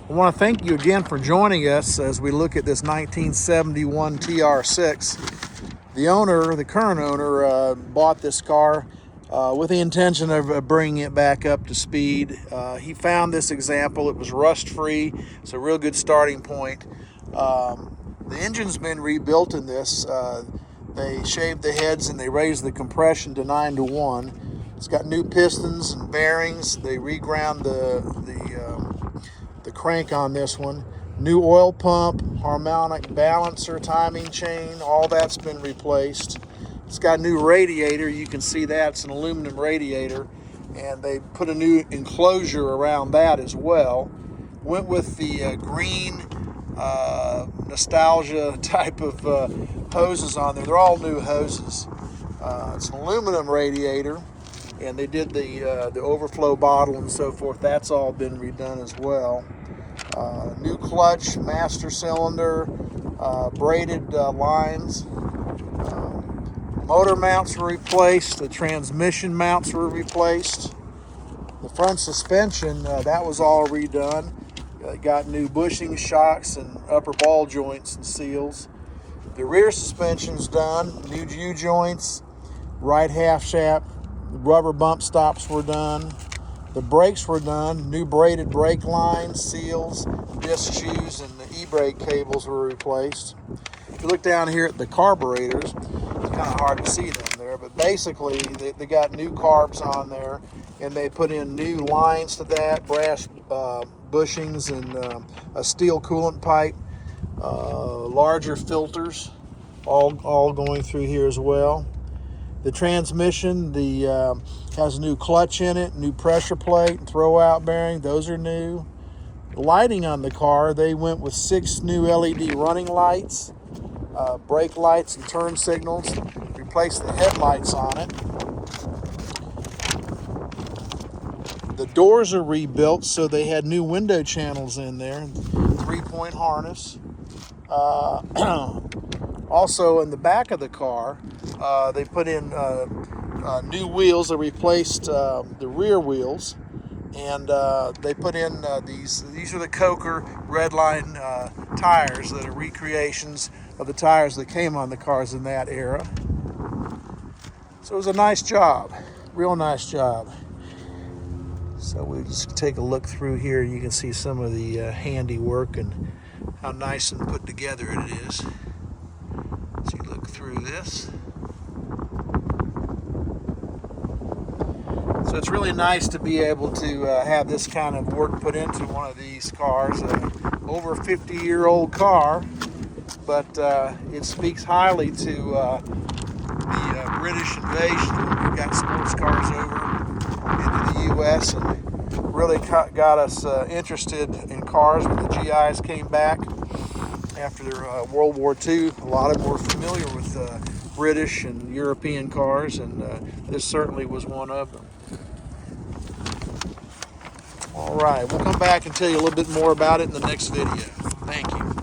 I want to thank you again for joining us as we look at this 1971 TR6. The current owner, bought this car with the intention of bringing it back up to speed. He found this example. It was rust-free. It's a real good starting point. The engine's been rebuilt in this. They shaved the heads and they raised the compression to 9-to-1. It's got new pistons and bearings. They reground the crank on this one. New oil pump, harmonic balancer, timing chain, all that's been replaced. It's got a new radiator. You can see that. It's an aluminum radiator. And they put a new enclosure around that as well. Went with the green nostalgia type of hoses on there. They're all new hoses. It's an aluminum radiator. And they did the overflow bottle and so forth. That's all been redone as well. New clutch, master cylinder, braided lines. Motor mounts were replaced. The transmission mounts were replaced. The front suspension, that was all redone. Got new bushing shocks and upper ball joints and seals. The rear suspension's done. New U-joints, right half shaft, rubber bump stops were done. The brakes were done. New braided brake lines, seals, disc shoes, and the e-brake cables were replaced. If you look down here at the carburetors, it's kind of hard to see them there, but basically they got new carbs on there, and they put in new lines to that, brass bushings and a steel coolant pipe, larger filters, all going through here as well. The transmission, has a new clutch in it, new pressure plate, and throw-out bearing. Those are new. The lighting on the car, they went with 6 new LED running lights, brake lights and turn signals. Replaced the headlights on it. The doors are rebuilt, so they had new window channels in there. 3-point harness. Also, in the back of the car, they put in new wheels. They replaced the rear wheels, and they put in these are the Coker Redline tires that are recreations of the tires that came on the cars in that era. So it was a nice job, real nice job. So we just take a look through here. You can see some of the handiwork and how nice and put together it is. So you look through this. So it's really nice to be able to have this kind of work put into one of these cars. Over a 50-year-old car, but it speaks highly to the British invasion when we got sports cars over into the U.S. and really got us interested in cars when the GIs came back after World War II. A lot of them were familiar with British and European cars, and this certainly was one of them. All right, we'll come back and tell you a little bit more about it in the next video. Thank you.